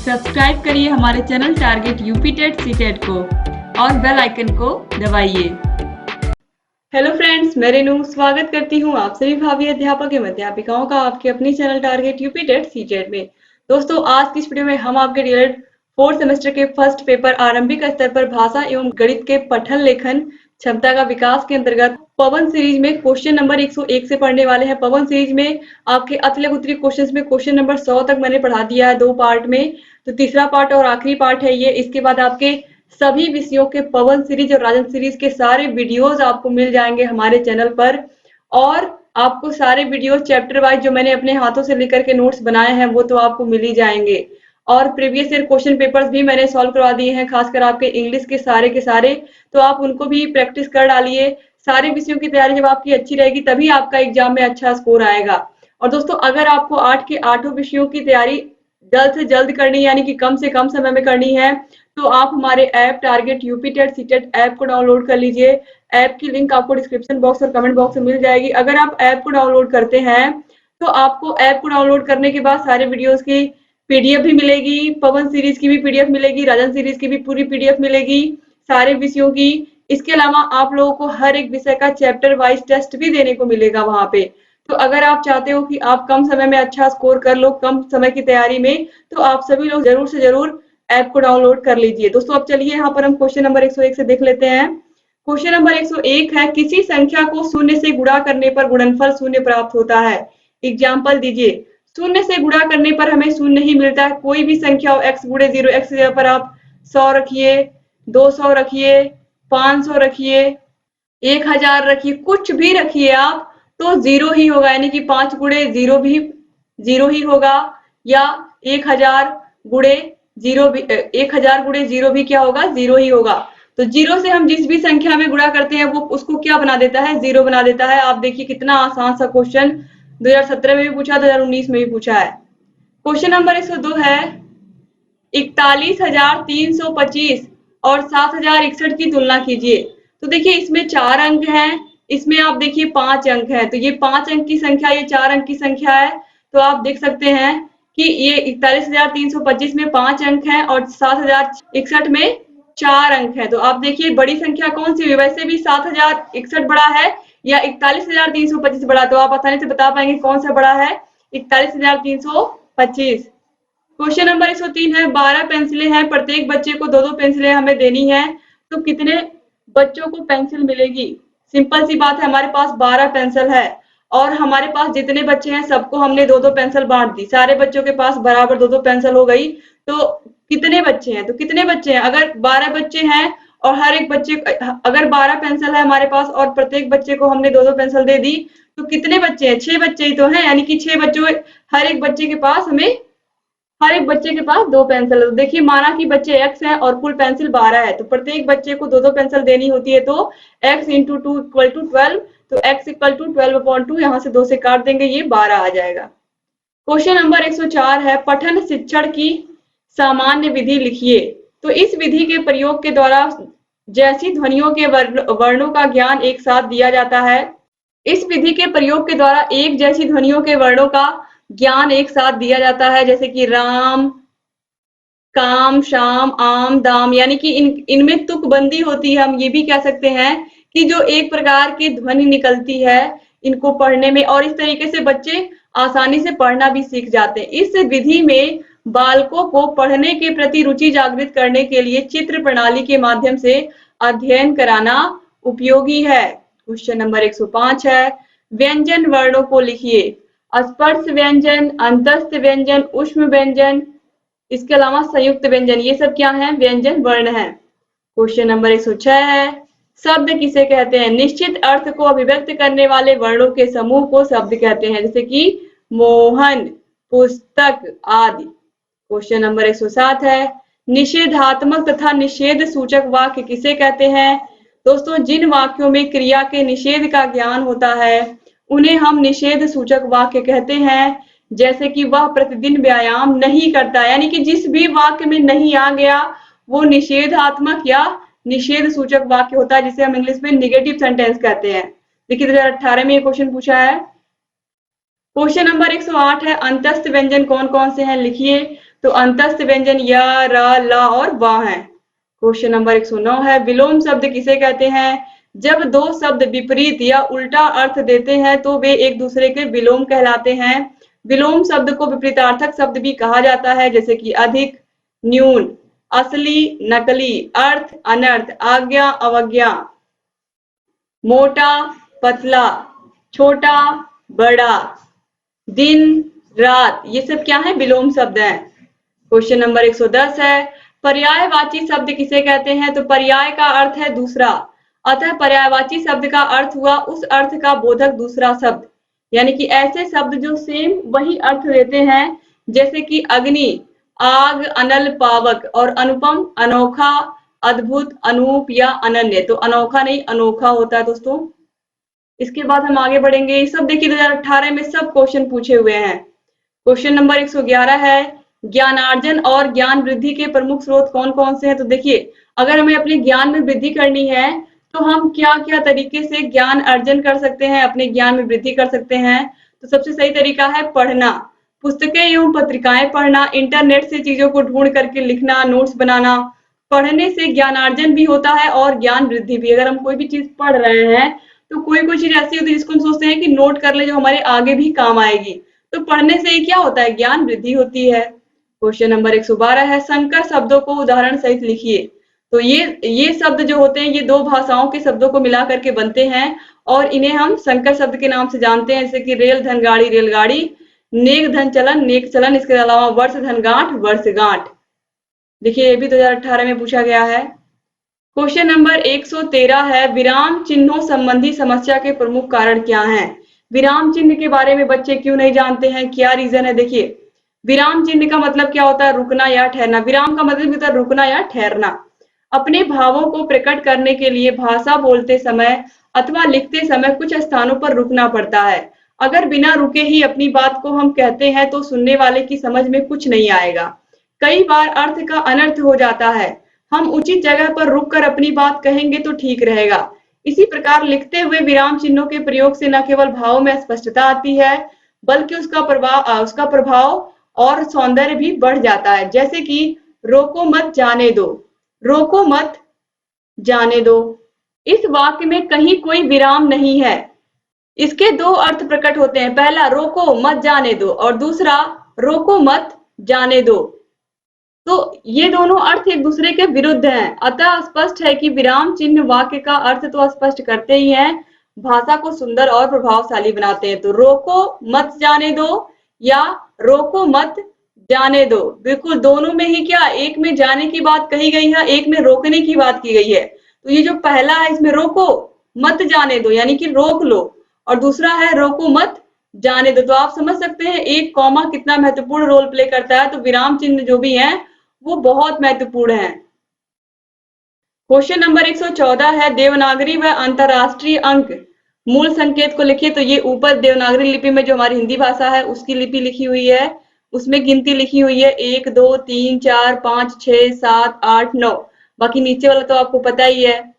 Subscribe करिए हमारे channel target UP TET CTET को और बेल आइकन को दबाइए। हेलो फ्रेंड्स, मैं रेनू स्वागत करती हूँ आप सभी भावी अध्यापक एवं अध्यापिकाओं का आपके अपनी channel target UP TET CTET में। दोस्तों, आज की इस वीडियो में हम आपके डीएलएड 4th सेमेस्टर के फर्स्ट पेपर आरंभिक स्तर पर भाषा एवं गणित के पठन लेखन क्षमता का विकास के अंतर्गत पवन सीरीज में क्वेश्चन नंबर 101 से पढ़ने वाले हैं। पवन सीरीज में आपके अतिलघु उत्तरीय क्वेश्चंस में क्वेश्चन नंबर 100 तक मैंने पढ़ा दिया है 2 पार्ट में, तो तीसरा पार्ट और आखिरी पार्ट है ये। इसके बाद आपके सभी विषयों के पवन सीरीज और राजन सीरीज के सारे वीडियोस आपको मिल जाएंगे हमारे चैनल पर, और आपको सारे वीडियो चैप्टर वाइज जो मैंने अपने हाथों से लेकर के नोट्स बनाए हैं वो तो आपको मिल ही जाएंगे। और प्रीवियस ईयर क्वेश्चन पेपर्स भी मैंने सॉल्व करवा दिए हैं, खासकर आपके इंग्लिश के सारे, तो आप उनको भी प्रैक्टिस कर डालिए। सारे विषयों की तैयारी जब आपकी अच्छी रहेगी तभी आपका एग्जाम में अच्छा स्कोर आएगा। और दोस्तों, अगर आपको 8 के 8 विषयों की तैयारी जल्द से जल्द करनी है, यानी कि कम से कम समय में करनी है, तो आप हमारे app target UP TET CTET app को डाउनलोड कर लीजिए। ऐप की लिंक आपको डिस्क्रिप्शन बॉक्स और कमेंट बॉक्स में मिल जाएगी। अगर आप ऐप को डाउनलोड करते हैं तो आपको ऐप को डाउनलोड करने के बाद सारे वीडियोस की पीडीएफ भी मिलेगी, पवन सीरीज की भी पीडीएफ मिलेगी, राजन सीरीज की भी पूरी पीडीएफ मिलेगी, सारे विषयों की। इसके अलावा आप लोगों को हर एक विषय का चैप्टर वाइज टेस्ट भी देने को मिलेगा वहां पे। तो अगर आप चाहते हो कि आप कम समय में अच्छा स्कोर कर लो कम समय की तैयारी में, तो आप सभी लोग जरूर से जरूर ऐप को डाउनलोड कर लीजिए। दोस्तों, अब चलिए यहाँ पर हम क्वेश्चन नंबर 101 से देख लेते हैं। क्वेश्चन नंबर 101 है, किसी संख्या को शून्य से गुणा करने पर गुणनफल शून्य प्राप्त होता है। एग्जाम्पल दीजिए। शून्य से गुणा करने पर हमें शून्य ही मिलता है। कोई भी संख्या हो, x गुणे 0, x की जगह पर आप 100 रखिए, 200 रखिए, 500 रखिए, 1000 रखिए, कुछ भी रखिए आप, तो 0 ही होगा, यानी कि 5 गुणे 0 भी 0 ही होगा, या 1000 गुणे 0 भी 1000 गुणे 0 भी क्या होगा, 0 ही होगा। तो 0 से हम जिस भी संख्या में गुणा करते हैं वो उसको क्या बना देता है, 0 बना देता है। आप देखिए कितना आसान सा क्वेश्चन 2017 में भी पूछा, 2019 में भी पूछा है। क्वेश्चन नंबर 102 है, 41,325 और 7,061 की तुलना कीजिए। तो देखिए इसमें 4 अंक हैं, इसमें आप देखिए 5 अंक है, तो ये 5 अंक की संख्या, ये 4 अंक की संख्या है। तो आप देख सकते हैं कि ये 41,325 में 5 अंक है और 7,061 में 4 अंक है। तो आप देखिए बड़ी संख्या कौन सी है, वैसे भी 7,061 बड़ा है या 41,325 बड़ा, तो आप आसानी से बता पाएंगे कौन सा बड़ा है, 41,325। क्वेश्चन नंबर 103 है, 12 पेंसिलें हैं, प्रत्येक बच्चे को 2-2 पेंसिलें हमें देनी है, तो कितने बच्चों को पेंसिल मिलेगी। सिंपल सी बात है, हमारे पास 12 पेंसिल है और हमारे पास जितने बच्चे हैं सबको हमने 2-2 पेंसिल बांट दी, सारे बच्चों के पास बराबर 2-2 पेंसिल हो गई। तो कितने बच्चे हैं, तो कितने बच्चे हैं, अगर 12 बच्चे हैं और हर एक बच्चे, अगर 12 पेंसिल है हमारे पास और प्रत्येक बच्चे को हमने 2-2 पेंसिल दे दी, तो कितने बच्चे हैं, 6 बच्चे ही तो हैं, यानी कि 6 बच्चों, हर एक बच्चे के पास 2 पेंसिल है। तो देखिए माना कि बच्चे x है और कुल पेंसिल 12 है, तो प्रत्येक बच्चे को 2-2 पेंसिल देनी होती है, तो x × 2 = 12, तो x = 12/2, यहाँ से 2 से काट देंगे, ये 12 आ जाएगा। क्वेश्चन नंबर 104 है, पठन शिक्षण की सामान्य विधि लिखिए। तो इस विधि के प्रयोग के द्वारा जैसी ध्वनियों के वर्णों का ज्ञान एक साथ दिया जाता है। इस विधि के प्रयोग के द्वारा एक जैसी ध्वनियों के वर्णों का ज्ञान एक साथ दिया जाता है, जैसे कि राम, काम, शाम, आम, दाम, यानी कि इनमें तुकबंदी होती है। हम ये भी कह सकते हैं कि जो एक प्रकार की ध्वनि निकलती है इनको पढ़ने में, और इस तरीके से बच्चे आसानी से पढ़ना भी सीख जाते हैं। इस विधि में बालकों को पढ़ने के प्रति रुचि जागृत करने के लिए चित्र प्रणाली के माध्यम से अध्ययन कराना उपयोगी है। क्वेश्चन नंबर 105 है, व्यंजन वर्णों को लिखिए। स्पर्श व्यंजन, अंतस्थ व्यंजन, ऊष्म व्यंजन, इसके अलावा संयुक्त व्यंजन, ये सब क्या है, व्यंजन वर्ण है। क्वेश्चन नंबर 106 है, शब्द किसे कहते हैं। निश्चित अर्थ को अभिव्यक्त करने वाले वर्णों के समूह को शब्द कहते हैं, जैसे कि मोहन, पुस्तक आदि। क्वेश्चन नंबर 107 है, निषेधात्मक तथा निषेध सूचक वाक्य किसे कहते हैं। दोस्तों, जिन वाक्यों में क्रिया के निषेध का ज्ञान होता है उन्हें हम निषेध सूचक वाक्य कहते हैं। जैसे कि वह प्रतिदिन व्यायाम नहीं करता, यानी कि जिस भी वाक्य में नहीं आ गया वो निषेधात्मक या निषेध सूचक वाक्य होता है, जिसे हम इंग्लिश में निगेटिव सेंटेंस कहते हैं। देखिए 2018 में ये क्वेश्चन पूछा है। क्वेश्चन नंबर 108 है, अंतस्थ व्यंजन कौन कौन से हैं, लिखिए। तो अंतस्थ व्यंजन य, र, ल और व हैं। क्वेश्चन नंबर 109 है, विलोम शब्द किसे कहते हैं? जब दो शब्द विपरीत या उल्टा अर्थ देते हैं तो वे एक दूसरे के विलोम कहलाते हैं। विलोम शब्द को विपरीतार्थक शब्द भी कहा जाता है, जैसे कि अधिक, न्यून, असली, नकली, अर्थ, अनर्थ, आज्ञा, अवज्ञा, मोटा, पतला, छोटा, बड़ा, दिन, रात, ये सब क्या है? विलोम शब्द हैं। क्वेश्चन नंबर 110 है, पर्यायवाची शब्द किसे कहते हैं? तो पर्याय का अर्थ है दूसरा, अतः पर्यायवाची शब्द का अर्थ हुआ उस अर्थ का बोधक दूसरा शब्द, यानी कि ऐसे शब्द जो सेम वही अर्थ देते हैं, जैसे कि अग्नि, आग, अनल, पावक, और अनुपम, अनोखा, अद्भुत, अनूप या अनन्य। तो अनोखा नहीं अनोखा होता है दोस्तों। इसके बाद हम आगे बढ़ेंगे। ये सब देखिए 2018 में सब क्वेश्चन पूछे हुए हैं। क्वेश्चन नंबर 111 है, ज्ञानार्जन और ज्ञान वृद्धि के प्रमुख स्रोत कौन कौन से हैं? तो देखिए, अगर हमें अपने ज्ञान में वृद्धि करनी है तो हम क्या क्या तरीके से ज्ञान अर्जन कर सकते हैं, अपने ज्ञान में वृद्धि कर सकते हैं? तो सबसे सही तरीका है पढ़ना, पुस्तकें एवं पत्रिकाएं पढ़ना, इंटरनेट से चीजों को ढूंढ करके लिखना, नोट्स बनाना। पढ़ने से ज्ञानार्जन भी होता है और ज्ञान वृद्धि भी। अगर हम कोई भी चीज पढ़ रहे हैं तो कोई कोई चीज ऐसी होती है जिसको हम सोचते हैं कि नोट कर ले, जो हमारे आगे भी काम आएगी। तो पढ़ने से क्या होता है? ज्ञान वृद्धि होती है। क्वेश्चन नंबर 112 है, संकर शब्दों को उदाहरण सहित लिखिए। तो ये शब्द जो होते हैं ये दो भाषाओं के शब्दों को मिला करके बनते हैं और इन्हें हम संकर शब्द के नाम से जानते हैं, जैसे कि रेल धन गाड़ी रेलगाड़ी, नेक धन चलन नेक चलन, इसके अलावा वर्ष धन गांठ वर्षगांठ। देखिए ये भी 2018 में पूछा गया है। क्वेश्चन नंबर 113 है, विराम चिन्हों संबंधी समस्या के प्रमुख कारण क्या हैं? विराम चिन्ह के बारे में बच्चे क्यों नहीं जानते हैं? क्या रीजन है? देखिए, विराम चिन्ह का मतलब क्या होता है? रुकना या ठहरना। विराम का मतलब होता है रुकना या ठहरना। अपने भावों को प्रकट करने के लिए भाषा बोलते समय अथवा लिखते समय कुछ स्थानों पर रुकना पड़ता है। अगर बिना रुके ही अपनी बात को हम कहते हैं तो सुनने वाले की समझ में कुछ नहीं आएगा। कई बार अर्थ का अनर्थ हो जाता है। हम उचित जगह पर रुककर अपनी बात कहेंगे तो ठीक रहेगा। इसी प्रकार लिखते हुए विराम चिन्हों के प्रयोग से न केवल भावों में स्पष्टता आती है, बल्कि उसका प्रभाव और सौंदर्य भी बढ़ जाता है। जैसे कि रोको मत जाने दो, रोको मत जाने दो। इस वाक्य में कहीं कोई विराम नहीं है। इसके दो अर्थ प्रकट होते हैं, पहला रोको मत जाने दो और दूसरा रोको मत जाने दो। तो ये दोनों अर्थ एक दूसरे के विरुद्ध हैं, अतः स्पष्ट है कि विराम चिन्ह वाक्य का अर्थ तो स्पष्ट करते ही हैं, भाषा को सुंदर और प्रभावशाली बनाते हैं। तो रोको मत जाने दो या रोको मत जाने दो, बिल्कुल दोनों में ही क्या, एक में जाने की बात कही गई है, एक में रोकने की बात की गई है। तो ये जो पहला है इसमें रोको मत जाने दो यानी कि रोक लो, और दूसरा है रोको मत जाने दो। तो आप समझ सकते हैं एक कॉमा कितना महत्वपूर्ण रोल प्ले करता है। तो विराम चिन्ह जो भी हैं वो बहुत महत्वपूर्ण है। क्वेश्चन नंबर 114 है, देवनागरी व अंतरराष्ट्रीय अंक मूल संकेत को लिखिए। तो ये ऊपर देवनागरी लिपि में जो हमारी हिंदी भाषा है उसकी लिपि लिखी हुई है, उसमें गिनती लिखी हुई है 1 2 3 4 5 6 7 8 9, बाकी नीचे वाला तो आपको पता ही है।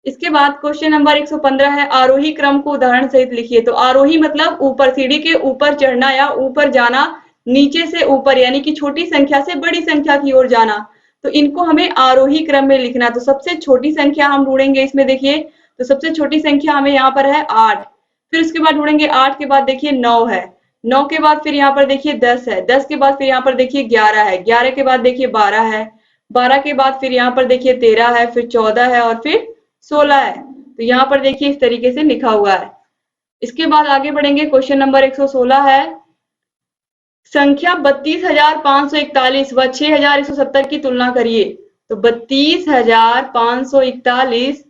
इसके बाद क्वेश्चन नंबर 115 है, आरोही क्रम को उदाहरण सहित लिखिए। तो आरोही मतलब ऊपर, सीढ़ी के ऊपर चढ़ना या ऊपर जाना, नीचे से ऊपर यानी कि छोटी संख्या से बड़ी संख्या की ओर जाना। तो इनको हमें आरोही क्रम में लिखना। तो सबसे छोटी संख्या हम ढूंढेंगे इसमें, देखिए तो सबसे छोटी संख्या हमें यहाँ पर है 8, फिर उसके बाद ढूंढेंगे 8 के बाद देखिए 9 है, 9 के बाद फिर यहाँ पर देखिए 10 है, 10 के बाद फिर यहाँ पर देखिए 11 है, 11 के बाद देखिए 12 है, 12 के बाद फिर यहाँ पर देखिए 13 है, फिर 14 है और फिर 16 है। तो यहाँ पर देखिए इस तरीके से लिखा हुआ है। इसके बाद आगे बढ़ेंगे, क्वेश्चन नंबर 116 है, संख्या 32,541 व 6,170 की तुलना करिए। तो 32,541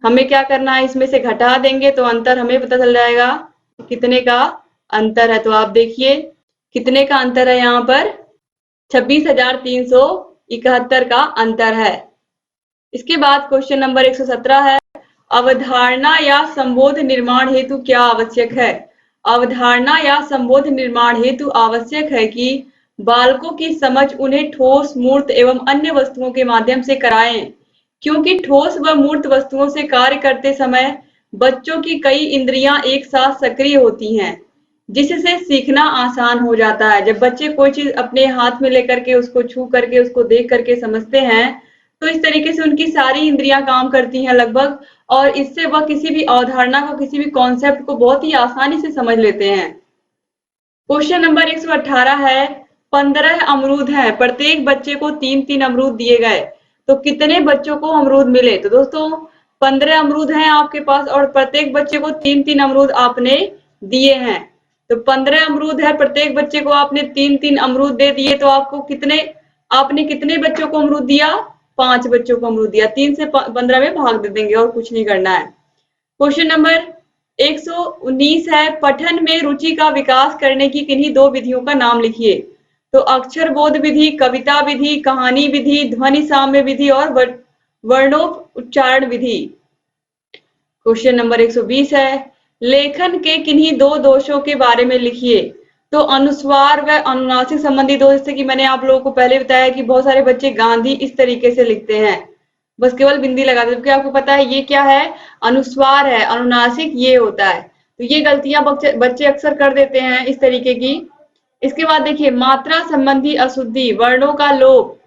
हमें क्या करना है, इसमें से घटा देंगे तो अंतर हमें पता चल जाएगा कितने का अंतर है। तो आप देखिए कितने का अंतर है, यहाँ पर 26,371 का अंतर है। इसके बाद क्वेश्चन नंबर 117 है, अवधारणा या संबोध निर्माण हेतु क्या आवश्यक है। अवधारणा या संबोध निर्माण हेतु आवश्यक है कि बालकों की समझ उन्हें ठोस, मूर्त एवं अन्य वस्तुओं के माध्यम से कराएं, क्योंकि ठोस व मूर्त वस्तुओं से कार्य करते समय बच्चों की कई इंद्रियां एक साथ सक्रिय होती हैं। जिससे सीखना आसान हो जाता है। जब बच्चे कोई चीज अपने हाथ में लेकर के उसको छू करके उसको देख करके समझते हैं तो इस तरीके से उनकी सारी इंद्रियां काम करती हैं लगभग, और इससे वह किसी भी अवधारणा को, किसी भी कॉन्सेप्ट को बहुत ही आसानी से समझ लेते हैं। क्वेश्चन नंबर 118 है, 15 अमरूद हैं, प्रत्येक बच्चे को 3-3 अमरूद दिए गए, तो कितने बच्चों को अमरूद मिले? तो दोस्तों 15 अमरूद हैं आपके पास और प्रत्येक बच्चे को 3-3 अमरूद आपने दिए हैं। तो 15 अमरूद है, प्रत्येक बच्चे को आपने 3-3 अमरूद दे दिए, तो आपने कितने बच्चों को अमरूद दिया? 5 बच्चों को अमरूद दिया। 3 से 15 में भाग दे देंगे और कुछ नहीं करना है। क्वेश्चन नंबर 119 है, पठन में रुचि का विकास करने की किन्हीं 2 विधियों का नाम लिखिए। तो अक्षर बोध विधि, कविता विधि, कहानी विधि, ध्वनि साम्य विधि और वर्णोच्चारण विधि। क्वेश्चन नंबर 120 है, लेखन के किन्हीं 2 दोषों के बारे में लिखिए। तो अनुस्वार व अनुनासिक संबंधी दोष, जैसे कि मैंने आप लोगों को पहले बताया कि बहुत सारे बच्चे गांधी इस तरीके से लिखते हैं, बस केवल बिंदी लगा दो, क्योंकि आपको पता है ये क्या है, अनुस्वार है, अनुनासिक ये होता है। तो ये गलतियां बच्चे अक्सर कर देते हैं इस तरीके की। इसके बाद देखिए, मात्रा संबंधी अशुद्धि, वर्णों का लोप,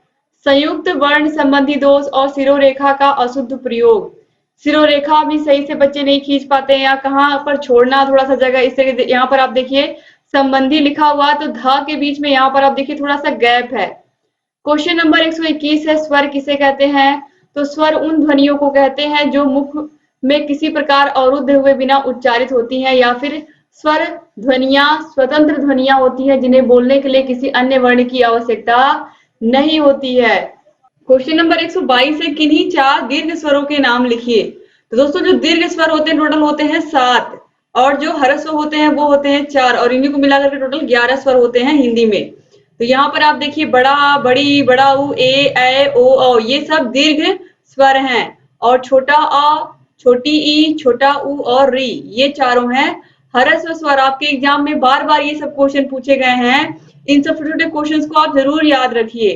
संयुक्त वर्ण संबंधी दोष और सिरोरेखा का अशुद्ध प्रयोग। सिरोरेखा भी सही से बच्चे नहीं खींच पाते हैं, या कहाँ पर छोड़ना थोड़ा सा जगह, इस तरह यहाँ पर आप देखिए संबंधी लिखा हुआ तो धा के बीच में यहाँ पर आप देखिए थोड़ा सा गैप है। क्वेश्चन नंबर 121 है, स्वर किसे कहते हैं? तो स्वर उन ध्वनियों को कहते हैं जो मुख में किसी प्रकार अवरुद्ध हुए बिना उच्चारित होती हैं, या फिर स्वर ध्वनियां स्वतंत्र ध्वनियां होती हैं जिन्हें बोलने के लिए किसी अन्य वर्ण की आवश्यकता नहीं होती है। क्वेश्चन नंबर 122 है, किन्हीं 4 दीर्घ स्वरों के नाम लिखिए। तो दोस्तों जो दीर्घ स्वर होते हैं टोटल होते हैं 7, और जो ह्रस्व होते हैं वो होते हैं 4, और इन्हीं को मिलाकर के टोटल 11 स्वर होते हैं हिंदी में। तो यहाँ पर आप देखिए बड़ा, बड़ी, बड़ा ऊ, ए, ऐ, ओ, औ, ये सब दीर्घ स्वर हैं, और छोटा अ, छोटी ई, छोटा ऊ और री, ये चारों हैं ह्रस्व स्वर। आपके एग्जाम में बार बार ये सब क्वेश्चन पूछे गए हैं, इन सब छोटे छोटे क्वेश्चन को आप जरूर याद रखिए।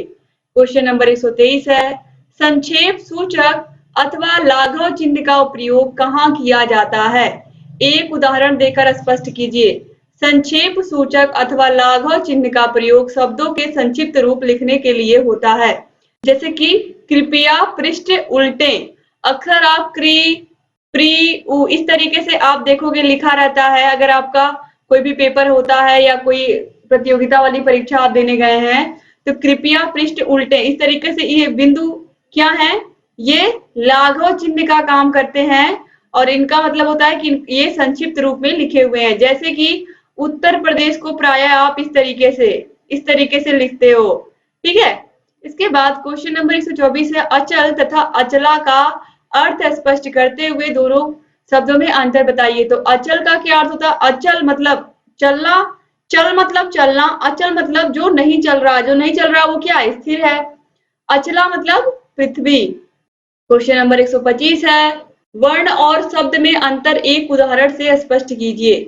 क्वेश्चन नंबर 123 है, संक्षेप सूचक अथवा लाघव चिन्ह का प्रयोग कहाँ किया जाता है? एक उदाहरण देकर स्पष्ट कीजिए। संक्षेप सूचक अथवा लाघव चिन्ह का प्रयोग शब्दों के संक्षिप्त रूप लिखने के लिए होता है, जैसे कि कृपया पृष्ठ उल्टें। अक्सर आप क्री, प्री, उ, इस तरीके से आप देखोगे लिखा रहता है। अगर आपका कोई भी पेपर होता है या कोई प्रतियोगिता वाली परीक्षा आप देने गए हैं तो कृपया पृष्ठ उल्टे, इस तरीके से ये बिंदु क्या है, ये लाघव चिन्ह का काम करते हैं, और इनका मतलब होता है कि ये संक्षिप्त रूप में लिखे हुए हैं। जैसे कि उत्तर प्रदेश को प्रायः आप इस तरीके से लिखते हो, ठीक है। इसके बाद क्वेश्चन नंबर 124 है, अचल तथा अचला का अर्थ स्पष्ट करते हुए दोनों शब्दों में अंतर बताइए। तो अचल का क्या अर्थ होता है? अचल मतलब चलना, चल मतलब चलना, अचल मतलब जो नहीं चल रहा वो क्या है? स्थिर है। अचला मतलब पृथ्वी। क्वेश्चन नंबर 125 है, वर्ण और शब्द में अंतर एक उदाहरण से स्पष्ट कीजिए।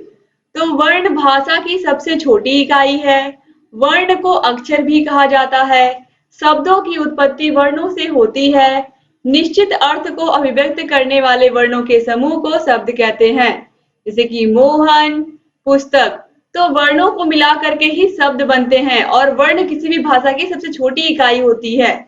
तो वर्ण भाषा की सबसे छोटी इकाई है। वर्ण को अक्षर भी कहा जाता है। शब्दों की उत्पत्ति वर्णों से होती है। निश्चित अर्थ को अभिव्यक्त करने वाले वर्णों के समूह को शब्द कहते हैं, जैसे कि मोहन, पुस्तक। तो वर्णों को मिला करके ही शब्द बनते हैं, और वर्ण किसी भी भाषा की सबसे छोटी इकाई होती है।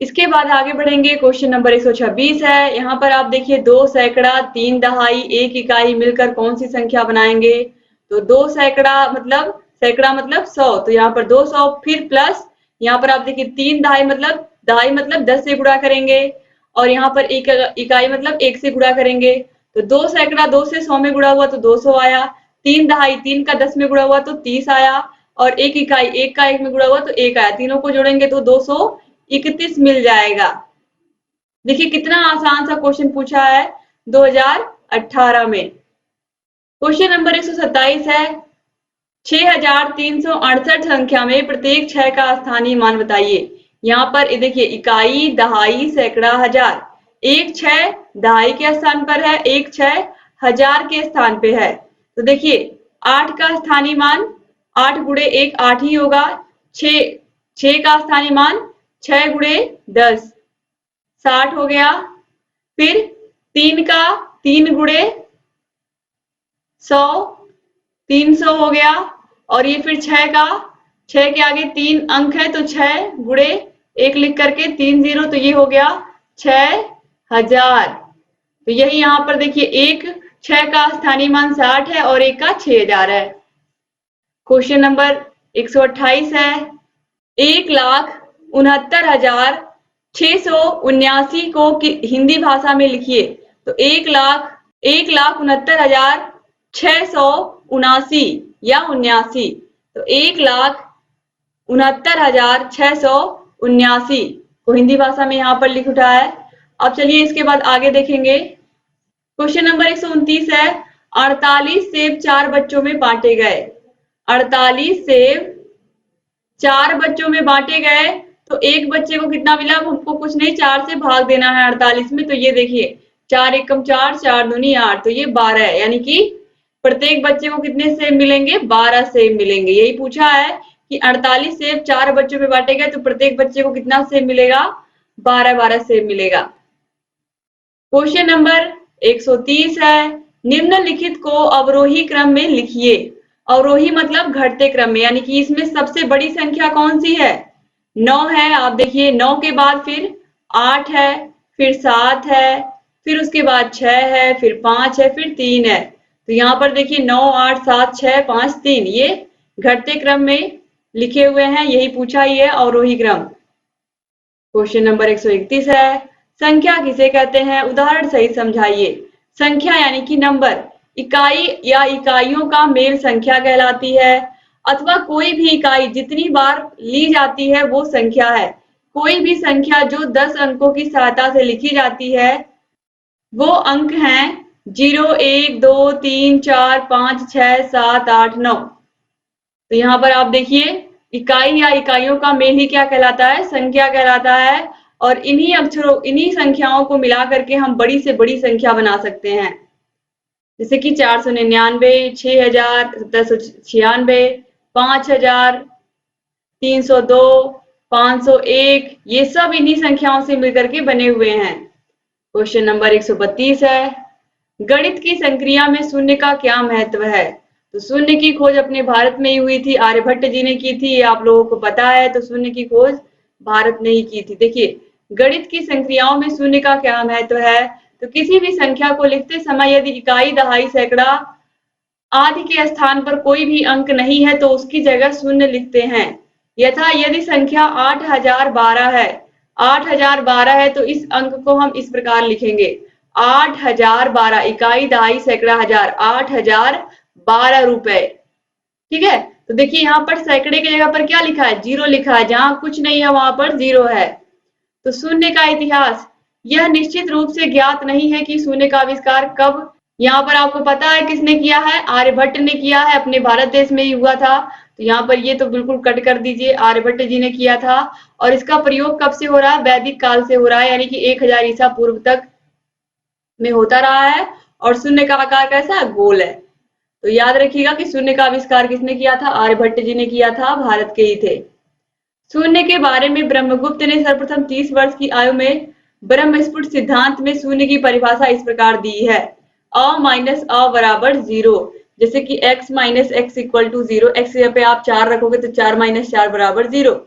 इसके बाद आगे बढ़ेंगे, क्वेश्चन नंबर 126 है। यहाँ पर आप देखिए 2 सैकड़ा, 3 दहाई, 1 इकाई मिलकर कौन सी संख्या बनाएंगे? तो 2 सैकड़ा मतलब 100, तो यहाँ पर 200, फिर प्लस यहाँ पर आप देखिए 3 दहाई मतलब 10 से गुणा करेंगे, और यहाँ पर 1 इकाई मतलब 1 से गुणा करेंगे। तो 2 सैकड़ा 2 से 100 में गुणा हुआ तो 200 आया, 3 दहाई 3 का 10 में गुणा हुआ तो 30 आया, और 1 इकाई 1 का 1 में गुणा हुआ तो 1 आया। तीनों को जोड़ेंगे तो 231 मिल जाएगा। देखिए कितना आसान सा क्वेश्चन पूछा है 2018 में। क्वेश्चन नंबर 127 है, 6368 संख्या में प्रत्येक 6 का स्थानीय मान बताइए। यहाँ पर देखिए इकाई, दहाई, सैकड़ा, हजार। 1 6 दहाई के स्थान पर है, 1 6 हजार के स्थान पे है। तो देखिए 8 का स्थानीय मान 8 गुणे 1 8 ही होगा। 6 का स्थानीय मान 6 गुणे 10 60 हो गया। फिर 3 का 3 गुणे 100 300 हो गया। और ये फिर 6 के आगे 3 अंक है तो 6 गुणे 1 लिख करके 3 0, तो ये हो गया 6000। तो यही यहाँ पर देखिए, 6 का स्थानीय मान 60 है और 1 का 6000 है। क्वेश्चन नंबर 128 है, 1,69,679 को हिंदी भाषा में लिखिए। तो 1,69,679 या 79, तो 1,69,679 को हिंदी भाषा में यहाँ पर लिख उठा है। अब चलिए इसके बाद आगे देखेंगे। क्वेश्चन नंबर 129 है, 48 सेब 4 बच्चों में बांटे गए। 48 सेब 4 बच्चों में बांटे गए, तो एक बच्चे को कितना मिला? हमको कुछ नहीं, 4 से भाग देना है 48 में। तो ये देखिए, 4 एकम 4, 4 दूनी 8, तो ये 12 है। यानी कि प्रत्येक बच्चे को कितने सेब मिलेंगे? 12 सेब मिलेंगे। यही पूछा है कि 48 सेब 4 बच्चों में बांटे गए, तो प्रत्येक बच्चे को कितना सेब मिलेगा? 12 सेब मिलेगा। क्वेश्चन नंबर 130 है, निम्नलिखित को अवरोही क्रम में लिखिए। अवरोही मतलब घटते क्रम में, यानी कि इसमें सबसे बड़ी संख्या कौन सी है? 9 है। आप देखिए, 9 के बाद फिर 8 है, फिर 7 है, फिर उसके बाद 6 है, फिर 5 है, फिर 3 है। तो यहाँ पर देखिए 9 8 7 6 5 3, ये घटते क्रम में लिखे हुए हैं। यही पूछा ही है, अवरोही क्रम। क्वेश्चन नंबर 131 है, संख्या किसे कहते हैं? उदाहरण सहित समझाइए। संख्या यानी कि नंबर, इकाई या इकाइयों का मेल संख्या कहलाती है, अथवा कोई भी इकाई जितनी बार ली जाती है वो संख्या है। कोई भी संख्या जो 10 अंकों की सहायता से लिखी जाती है वो अंक हैं 0 1 2 3 4 5 6 7 8 9। तो यहाँ पर आप देखिए, इकाई या इकाइयों का मेल ही क्या कहलाता है? संख्या कहलाता है। और इन्हीं अक्षरों, इन्हीं संख्याओं को मिला करके हम बड़ी से बड़ी संख्या बना सकते हैं, जैसे कि 499, 6000, 1796, 5000, 302, 501, ये सब इन्हीं संख्याओं से मिलकर के बने हुए हैं। क्वेश्चन नंबर 132 है, गणित की संक्रिया में शून्य का क्या महत्व है? तो शून्य की खोज अपने भारत में ही हुई थी, आर्यभट्ट जी ने की थी, आप लोगों को पता है। तो शून्य की खोज भारत ने ही की थी। देखिए, गणित की संक्रियाओं में शून्य का क्या महत्व है? तो किसी भी संख्या को लिखते समय यदि इकाई, दहाई, सैकड़ा आदि के स्थान पर कोई भी अंक नहीं है तो उसकी जगह शून्य लिखते हैं। यथा यदि संख्या 8012 है, 8012 है, तो इस अंक को हम इस प्रकार लिखेंगे, 8012, इकाई, दहाई, सैकड़ा, हजार, 8012 रुपए। ठीक है। तो देखिए यहाँ पर सैकड़े की जगह पर क्या लिखा है? 0 लिखा है। जहां कुछ नहीं है वहां पर 0 है। तो शून्य का इतिहास, यह निश्चित रूप से ज्ञात नहीं है कि शून्य का आविष्कार कब, यहाँ पर आपको पता है किसने किया है? आर्यभट्ट ने किया है, अपने भारत देश में ही हुआ था। तो यहाँ पर ये तो बिल्कुल कट कर दीजिए, आर्यभट्ट जी ने किया था। और इसका प्रयोग कब से हो रहा है? वैदिक काल से हो रहा है, यानी कि 1000 ईसा पूर्व तक में होता रहा है। और शून्य का आकार कैसा है? गोल है। तो याद रखिएगा कि शून्य का आविष्कार किसने किया था? आर्यभट्ट जी ने किया था, भारत के ही थे। शून्य के बारे में ब्रह्मगुप्त ने सर्वप्रथम 30 वर्ष की आयु में ब्रह्मस्फुट सिद्धांत में शून्य की परिभाषा इस प्रकार दी है, अ माइनस अ बराबर 0। जैसे कि x minus x equal to 0, x पे आप 4 रखोगे तो 4 माइनस 4 बराबर 0।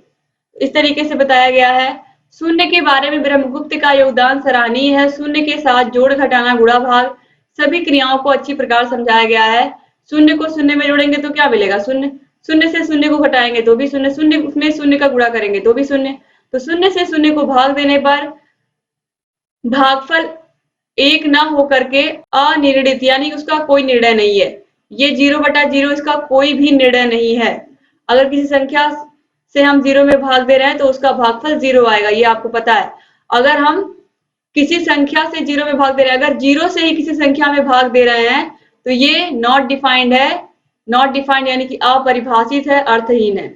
इस तरीके से बताया गया है। शून्य के बारे में ब्रह्मगुप्त का योगदान सराहनीय है। शून्य के साथ जोड़, घटाना, गुणा, भाग सभी क्रियाओं को अच्छी प्रकार समझाया गया है। शून्य को शून्य में जोड़ेंगे तो क्या मिलेगा? शून्य। शून्य से शून्य को घटाएंगे तो भी शून्य, शून्य में शून्य का गुणा करेंगे तो भी शून्य। तो शून्य से शून्य को भाग देने पर भागफल 1 न होकर के अनिर्णित, यानी उसका कोई निर्णय नहीं है। ये 0/0, इसका कोई भी निर्णय नहीं है। अगर किसी संख्या से हम 0 में भाग दे रहे हैं तो उसका भागफल 0 आएगा, ये आपको पता है। अगर हम किसी संख्या से 0 में भाग दे रहे हैं, अगर 0 से ही किसी संख्या में भाग दे रहे हैं तो ये नॉट डिफाइंड है। नॉट डिफाइंड यानी कि अपरिभाषित है, अर्थहीन है।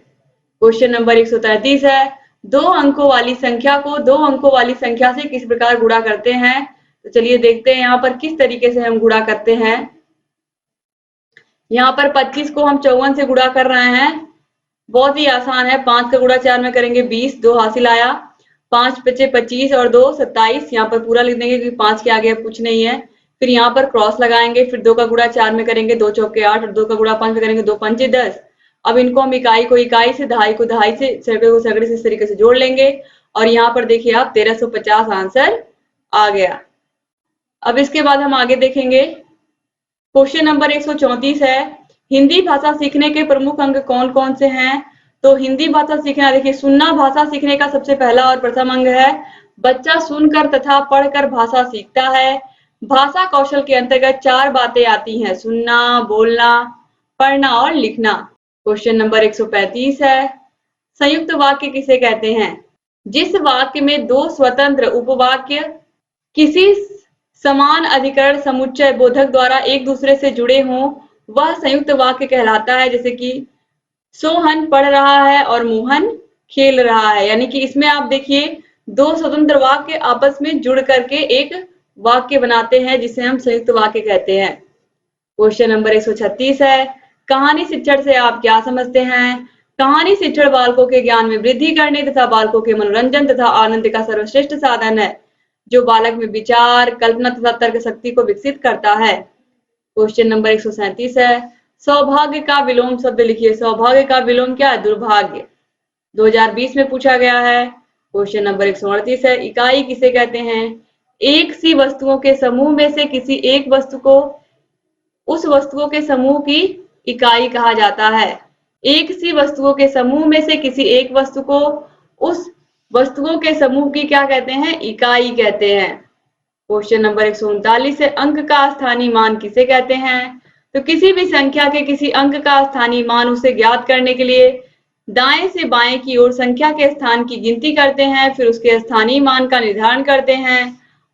क्वेश्चन नंबर 133 है, 2 अंकों वाली संख्या को 2 अंकों वाली संख्या से किस प्रकार गुणा करते हैं? तो चलिए देखते हैं यहाँ पर किस तरीके से हम गुणा करते हैं। यहाँ पर 25 को हम 54 से गुणा कर रहे हैं। बहुत ही आसान है। 5 का गुणा 4 में करेंगे 20, 2 हासिल आया। 5 बचे 25 और 2 27। यहाँ पर पूरा लिख देंगे क्योंकि 5 के आगे अब कुछ नहीं है। फिर यहाँ पर क्रॉस लगाएंगे, फिर 2 का गुणा 4 में करेंगे, 2 चौके 8, और 2 का गुणा 5 में करेंगे, 2 पंचे 10। अब इनको हम इकाई को इकाई से, दहाई को दहाई से, सैकड़े को सैकड़े से इस तरीके से जोड़ लेंगे और यहाँ पर देखिए आप 1350 आंसर आ गया। अब इसके बाद हम आगे देखेंगे। क्वेश्चन नंबर 134 है, हिंदी भाषा सीखने के प्रमुख अंग कौन कौन से हैं? तो हिंदी भाषा सीखना, देखिए सुनना भाषा सीखने का सबसे पहला और प्रथम अंग है। बच्चा सुनकर तथा पढ़कर भाषा सीखता है। भाषा कौशल के अंतर्गत 4 बातें आती हैं, सुनना, बोलना, पढ़ना और लिखना। क्वेश्चन नंबर 135 है, संयुक्त वाक्य किसे कहते हैं? जिस वाक्य में 2 स्वतंत्र उपवाक्य किसी समान अधिकरण समुच्चय बोधक द्वारा एक दूसरे से जुड़े हों, वह संयुक्त वाक्य कहलाता है। जैसे कि सोहन पढ़ रहा है और मोहन खेल रहा है। यानी कि इसमें आप देखिए 2 स्वतंत्र वाक्य आपस में जुड़ करके एक वाक्य बनाते हैं, जिसे हम संयुक्त वाक्य कहते हैं। क्वेश्चन नंबर 136 है, कहानी शिक्षण से आप क्या समझते हैं? कहानी शिक्षण बालकों के ज्ञान में वृद्धि करने तथा बालकों के मनोरंजन तथा आनंद का सर्वश्रेष्ठ साधन है, जो बालक में विचार, कल्पना तथा तर्क शक्ति को विकसित करता है। क्वेश्चन नंबर 137 है, सौभाग्य का विलोम शब्द लिखिए। सौभाग्य का विलोम क्या है? दुर्भाग्य। 2020 में पूछा गया है। क्वेश्चन नंबर 138 है, इकाई किसे कहते हैं? एक सी वस्तुओं के समूह में से किसी एक वस्तु को उस वस्तुओं के समूह की इकाई कहा जाता है। एक सी वस्तुओं के समूह में से किसी एक वस्तु को उस वस्तुओं के समूह की क्या कहते हैं? इकाई कहते हैं। क्वेश्चन नंबर 139 है, अंक का स्थानीय मान किसे कहते हैं? तो किसी भी संख्या के किसी अंक का स्थानीय मान, उसे ज्ञात करने के लिए दाएं से बाएं की ओर संख्या के स्थान की गिनती करते हैं, फिर उसके स्थानीय मान का निर्धारण करते हैं।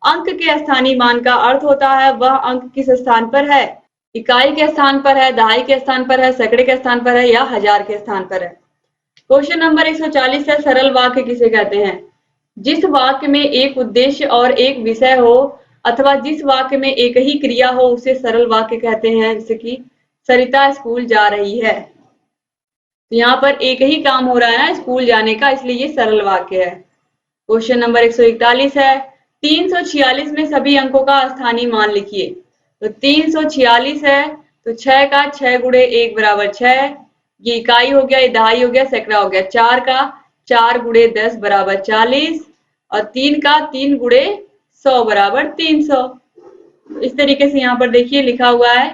अंक के स्थानीय मान का अर्थ होता है वह अंक किस स्थान पर है, इकाई के स्थान पर है, दहाई के स्थान पर है, सैकड़े के स्थान पर है या हजार के स्थान पर है। क्वेश्चन नंबर 140 है, सरल वाक्य किसे कहते हैं? जिस वाक्य में एक उद्देश्य और एक विषय हो अथवा जिस वाक्य में एक ही क्रिया हो, उसे सरल वाक्य कहते हैं। जैसे कि सरिता स्कूल जा रही है, तो यहाँ पर एक ही काम हो रहा है ना, स्कूल जाने का, इसलिए ये सरल वाक्य है। क्वेश्चन नंबर 141 है, 346 में सभी अंकों का स्थानीय मान लिखिए। तो 346 है, तो 6 का 6 गुणे 1 बराबर 6, ये इकाई हो गया, ये दहाई हो गया, सैकड़ा हो गया। 4 का 4 गुणे 10 बराबर 40 और 3 का 3 गुणे 100 बराबर 300। इस तरीके से यहाँ पर देखिए लिखा हुआ है।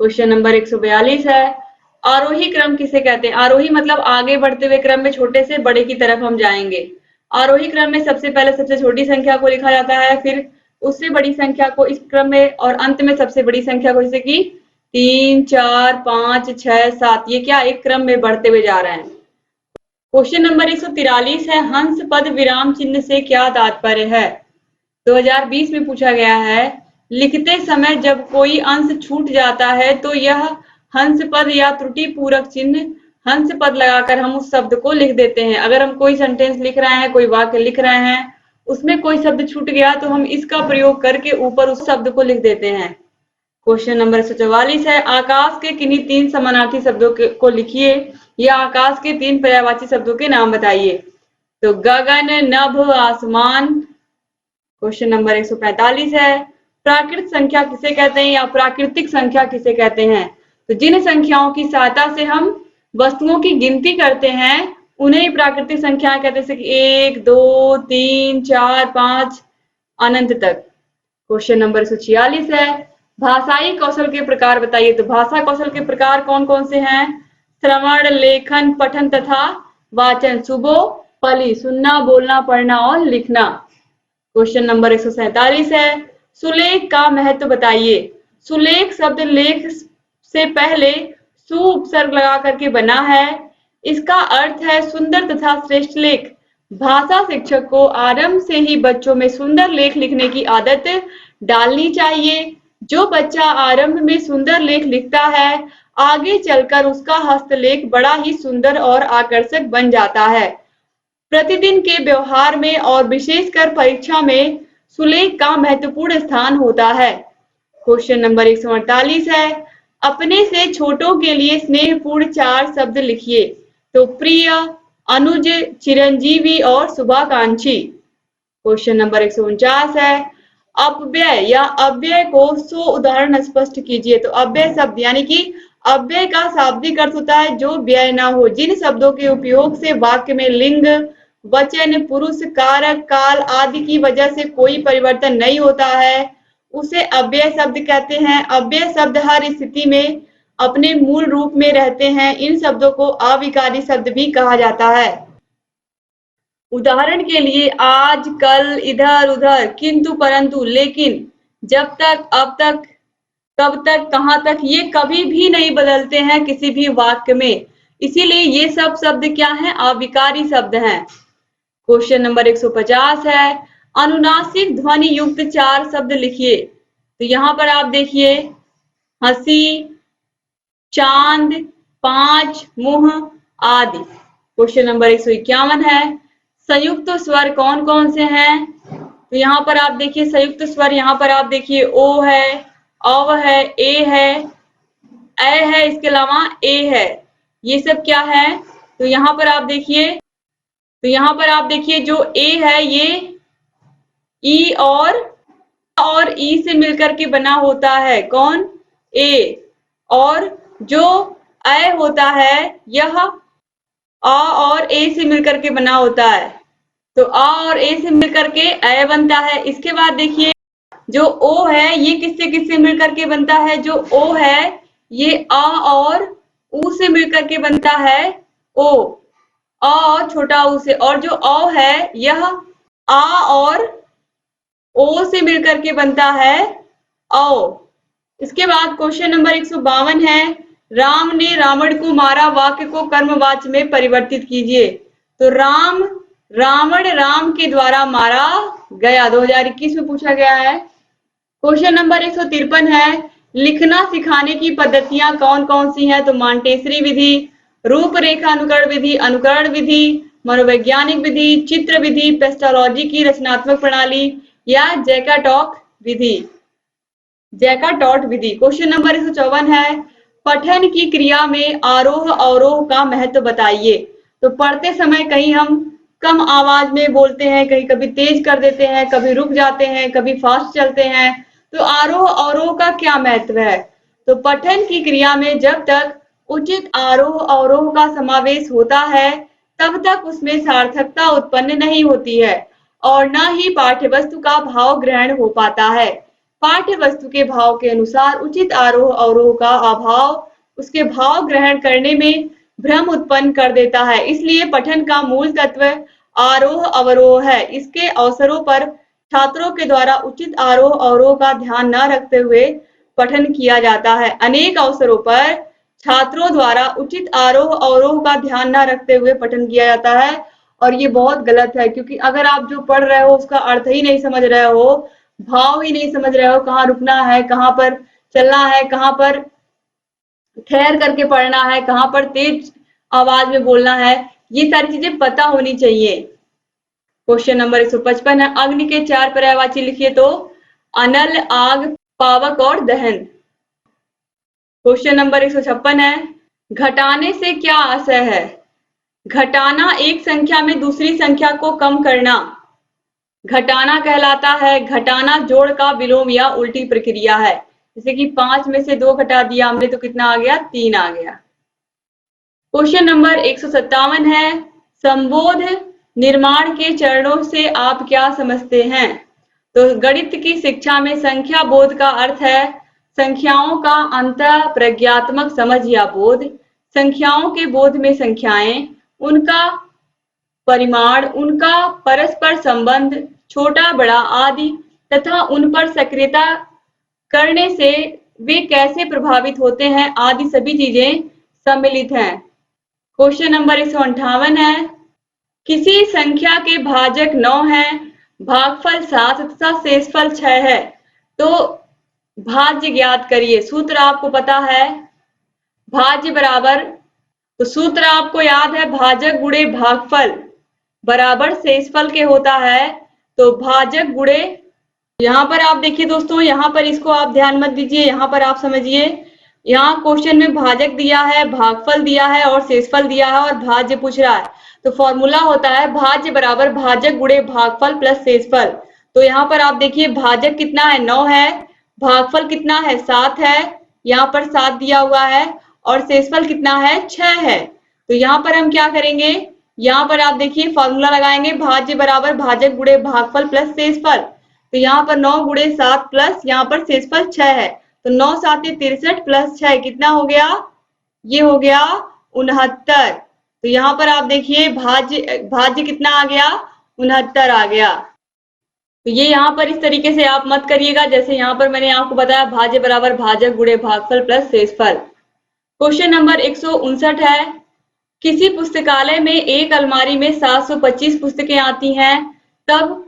क्वेश्चन नंबर 142 है, आरोही क्रम किसे कहते हैं? आरोही मतलब आगे बढ़ते हुए क्रम में छोटे से बड़े की तरफ हम जाएंगे। आरोही क्रम में सबसे पहले सबसे छोटी संख्या को लिखा जाता है, फिर उससे बड़ी संख्या को इस क्रम में, और अंत में सबसे बड़ी संख्या को, जैसे कि 3, 4, 5, 6, 7, ये क्या एक क्रम में बढ़ते हुए जा रहे हैं। क्वेश्चन नंबर 143 है, हंस पद विराम चिन्ह से क्या तात्पर्य है? 2020 में पूछा गया है। लिखते समय जब कोई अंश छूट जाता है तो यह हंस पद या त्रुटि पूरक चिन्ह हंस पद लगाकर हम उस शब्द को लिख देते हैं। अगर हम कोई सेंटेंस लिख रहे हैं, कोई वाक्य लिख रहे हैं, उसमें कोई शब्द छूट गया तो हम इसका प्रयोग करके ऊपर उस शब्द को लिख देते हैं। क्वेश्चन नंबर 144 है, आकाश के किन्हीं 3 समानार्थी शब्दों को लिखिए या आकाश के 3 पर्यायवाची शब्दों के नाम बताइए। तो गगन, नभ, आसमान। क्वेश्चन नंबर 145 है, प्राकृत संख्या किसे कहते हैं या प्राकृतिक संख्या किसे कहते हैं? तो जिन संख्याओं की सहायता से हम वस्तुओं की गिनती करते हैं उन्हें प्राकृतिक संख्या कहते हैं, जैसे कि 1, 2, 3, 4, 5 अनंत तक। क्वेश्चन नंबर 146 है, भाषाई कौशल के प्रकार बताइए। तो भाषा कौशल के प्रकार कौन कौन से हैं? श्रवण, लेखन, पठन तथा वाचन। सुबो, पली, सुनना, बोलना, पढ़ना और लिखना। क्वेश्चन नंबर 147 है, सुलेख का महत्व बताइए। सुलेख शब्द लेख से पहले सु उपसर्ग लगा करके बना है। इसका अर्थ है सुंदर तथा श्रेष्ठ लेख। भाषा शिक्षक को आरंभ से ही बच्चों में सुंदर लेख लिखने की आदत डालनी चाहिए। जो बच्चा आरंभ में सुंदर लेख लिखता है, आगे चलकर उसका हस्तलेख बड़ा ही सुंदर और आकर्षक बन जाता है। प्रतिदिन के व्यवहार में और विशेषकर परीक्षा में सुलेख का महत्वपूर्ण स्थान होता है। क्वेश्चन नंबर 148 है, अपने से छोटों के लिए स्नेहपूर्ण 4 शब्द लिखिए। तो प्रिय, अनुज, चिरंजीवी और शुभाकांक्षी। क्वेश्चन नंबर 149 है, अपव्यय या अव्यय को सो उदाहरण स्पष्ट कीजिए। तो अव्यय शब्द यानी कि अव्यय का शाब्दिक अर्थ होता है जो व्यय ना हो। जिन शब्दों के उपयोग से वाक्य में लिंग, वचन, पुरुष, कारक, काल आदि की वजह से कोई परिवर्तन नहीं होता है, उसे अव्यय शब्द कहते हैं। अव्यय शब्द हर स्थिति में अपने मूल रूप में रहते हैं। इन शब्दों को अविकारी शब्द भी कहा जाता है। उदाहरण के लिए आज, कल, इधर उधर, किंतु, परंतु, लेकिन, जब तक, अब तक, कब तक, कहां तक, ये कभी भी नहीं बदलते हैं किसी भी वाक्य में। इसीलिए ये सब शब्द क्या हैं? अविकारी शब्द हैं। क्वेश्चन नंबर 150 है, अनुनासिक ध्वनि युक्त 4 शब्द लिखिए। तो यहाँ पर आप देखिए, हंसी, चांद, 5, मुंह आदि। क्वेश्चन नंबर 151 है, संयुक्त स्वर कौन कौन से हैं? तो यहाँ पर आप देखिए संयुक्त स्वर, यहाँ पर आप देखिए ओ है, अव है, ए है, इसके अलावा ए है। ये सब क्या है? तो यहाँ पर आप देखिए जो ए है ये ई और ई से मिलकर के बना होता है। कौन? ए। और जो ऐ होता है यह आ और ए से मिलकर के बना होता है। तो आ और ए से मिलकर के ऐ बनता है। इसके बाद देखिए जो ओ है ये किससे मिलकर के बनता है? जो ओ है ये आ और ऊ से मिलकर के बनता है ओ। आ और छोटा ऊ से। और जो औ है यह आ और ओ से मिलकर के बनता है औ। इसके बाद क्वेश्चन नंबर 152 है, राम ने रावण को मारा वाक्य को कर्मवाच्य में परिवर्तित कीजिए। तो रावण राम के द्वारा मारा गया 2021 में पूछा गया है। क्वेश्चन नंबर 153 है, लिखना सिखाने की पद्धतियां कौन कौन सी हैं? तो मॉन्टेसरी विधि, रूपरेखा अनुकरण विधि, मनोवैज्ञानिक विधि, चित्र विधि, पेस्टोलॉजी की रचनात्मक प्रणाली या जैकाटॉक विधि। क्वेश्चन नंबर 154 है, पठन की क्रिया में आरोह अवरोह का महत्व बताइए। तो पढ़ते समय कहीं हम कम आवाज में बोलते हैं, कहीं कभी तेज कर देते हैं, कभी रुक जाते हैं, कभी फास्ट चलते हैं। तो आरोह अवरोह का क्या महत्व है? तो पठन की क्रिया में जब तक उचित आरोह अवरोह का समावेश होता है तब तक उसमें सार्थकता उत्पन्न नहीं होती है और न ही पाठ्यवस्तु का भाव ग्रहण हो पाता है। पाठ्य वस्तु के भाव के अनुसार उचित आरोह अवरोह का अभाव उसके भाव ग्रहण करने में भ्रम उत्पन्न कर देता है। इसलिए पठन का मूल तत्व आरोह अवरोह है। इसके अवसरों पर छात्रों के द्वारा उचित आरोह अवरोह का ध्यान न रखते हुए पठन किया जाता है। अनेक अवसरों पर छात्रों द्वारा उचित आरोह अवरोह का ध्यान न रखते हुए पठन किया जाता है और ये बहुत गलत है, क्योंकि अगर आप जो पढ़ रहे हो उसका अर्थ ही नहीं समझ रहे हो, भाव ही नहीं समझ रहे हो, कहाँ रुकना है, कहाँ पर चलना है, कहाँ पर ठहर करके पढ़ना है, कहाँ पर तेज आवाज में बोलना है, ये सारी चीजें पता होनी चाहिए। क्वेश्चन नंबर 155 है, अग्नि के 4 पर्यायवाची लिखिए। तो अनल, आग, पावक और दहन। क्वेश्चन नंबर 156 है, घटाने से क्या आशय है? घटाना एक संख्या में दूसरी संख्या को कम करना घटाना कहलाता है। घटाना जोड़ का विलोम या उल्टी प्रक्रिया है। जैसे कि 5 में से 2 घटा दिया हमने तो कितना आ गया? 3 आ गया। क्वेश्चन नंबर 157 है, संबोध निर्माण के चरणों से आप क्या समझते हैं? तो गणित की शिक्षा में संख्या बोध का अर्थ है संख्याओं का अंतः प्रज्ञात्मक समझ या बोध, संख्याओं के बोध में संख्याएं, उनका परिमाण, उनका परस्पर संबंध, छोटा बड़ा आदि तथा उन पर सक्रियता करने से वे कैसे प्रभावित होते हैं आदि सभी चीजें सम्मिलित हैं। क्वेश्चन नंबर 158 है, किसी संख्या के भाजक 9 है, भागफल 7 तथा शेषफल 6 है, तो भाज्य ज्ञात करिए। सूत्र आपको पता है, भाज्य बराबर, तो सूत्र आपको याद है भाजक गुणे भागफल बराबर शेषफल के होता है। तो भाजक गुणे, यहाँ पर आप देखिए दोस्तों, यहाँ पर इसको आप ध्यान मत दीजिए, यहाँ पर आप समझिए। यहाँ क्वेश्चन में भाजक दिया है, भागफल दिया है और शेषफल दिया है और भाज्य पूछ रहा है। तो फॉर्मूला होता है भाज्य बराबर भाजक गुणे भागफल प्लस शेषफल। तो यहाँ पर आप देखिए भाजक कितना है 9 है, भागफल कितना है 7 है, यहाँ पर 7 दिया हुआ है और शेषफल कितना है 6 है। तो यहाँ पर हम क्या करेंगे, यहाँ पर आप देखिए फॉर्मूला लगाएंगे, भाज्य बराबर भाजक गुणे भागफल प्लस शेषफल। तो यहाँ पर 9 गुणे 7 प्लस यहाँ पर शेषफल 6 है, तो 9 7 63 प्लस 6 कितना हो गया, ये हो गया 69। तो यहाँ पर आप देखिए भाज्य भाज्य कितना आ गया, 69 आ गया। तो ये यहाँ पर इस तरीके से आप मत करिएगा, जैसे यहाँ पर मैंने आपको बताया भाज्य बराबर भाजक गुणे भागफल प्लस शेषफल। क्वेश्चन नंबर 159 है, किसी पुस्तकालय में एक अलमारी में 725 पुस्तकें आती हैं, तब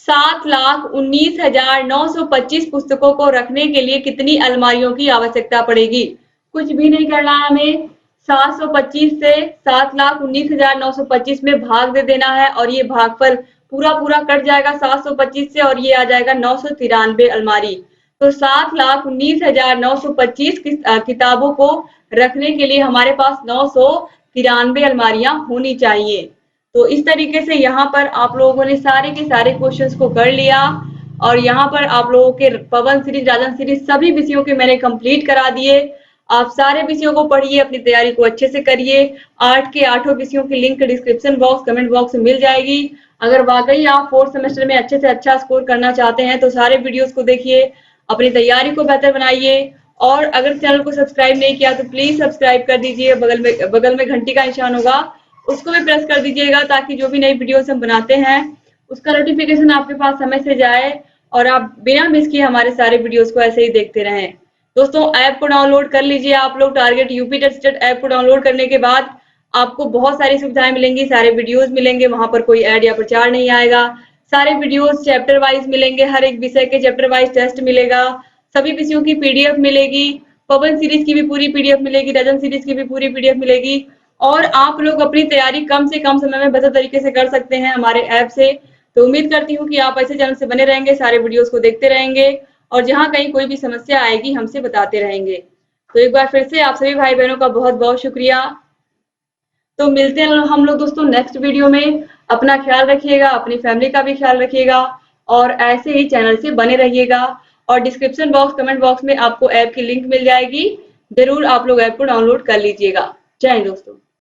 7,19,925 पुस्तकों को रखने के लिए कितनी अलमारियों की आवश्यकता पड़ेगी। कुछ भी नहीं करना है हमें, 725 से 7,19,925 में भाग दे देना है और ये भागफल पूरा पूरा कट जाएगा 725 से और ये आ जाएगा 993 अलमारी। तो 7,19,925 किताबों को रखने के लिए हमारे पास 993 अलमारियां होनी चाहिए। तो इस तरीके से यहाँ पर आप लोगों ने सारे के सारे क्वेश्चंस को कर लिया और यहाँ पर आप लोगों के पवन सीरीज, राजन सीरीज सभी विषयों के मैंने कंप्लीट करा दिए। आप सारे विषयों को पढ़िए, अपनी तैयारी को अच्छे से करिए। 8 के 8 विषयों की link description box, comment box में मिल जाएगी। अगर वाकई आप 4th सेमेस्टर में अच्छे से अच्छा स्कोर करना चाहते हैं तो सारे वीडियोस को देखिए, अपनी तैयारी को बेहतर बनाइए। और अगर चैनल को सब्सक्राइब नहीं किया तो प्लीज सब्सक्राइब कर दीजिए, बगल में घंटी का निशान होगा उसको भी प्रेस कर दीजिएगा, ताकि जो भी नई वीडियोस हम बनाते हैं उसका नोटिफिकेशन आपके पास समय से जाए और आप बिना मिस किए हमारे सारे वीडियोस को ऐसे ही देखते रहें। दोस्तों ऐप को डाउनलोड कर लीजिए आप लोग, target UP TET state app को डाउनलोड करने के बाद आपको बहुत सारी सुविधाएं मिलेंगी, सारे वीडियोस मिलेंगे, वहां पर कोई ऐड या प्रचार नहीं आएगा। सारे वीडियोस चैप्टर वाइज मिलेंगे, हर एक विषय के चैप्टर वाइज टेस्ट मिलेगा, सभी विषयों की पीडीएफ मिलेगी, पवन सीरीज की भी पूरी पीडीएफ मिलेगी, रजन सीरीज की भी पूरी पीडीएफ मिलेगी और आप लोग अपनी तैयारी कम से कम समय में बेहतर तरीके से कर सकते हैं हमारे ऐप से। तो उम्मीद करती हूँ कि आप ऐसे चैनल से बने रहेंगे, सारे वीडियोस को देखते रहेंगे और जहां कहीं कोई भी समस्या आएगी हमसे बताते रहेंगे। तो एक बार फिर से आप सभी भाई बहनों का बहुत बहुत शुक्रिया। तो मिलते हैं हम लोग दोस्तों नेक्स्ट वीडियो में। अपना ख्याल रखिएगा, अपनी फैमिली का भी ख्याल रखिएगा और ऐसे ही चैनल से बने रहिएगा। और डिस्क्रिप्शन बॉक्स, कमेंट बॉक्स में आपको ऐप की लिंक मिल जाएगी, जरूर आप लोग ऐप को डाउनलोड कर लीजिएगा। जय हिंद दोस्तों।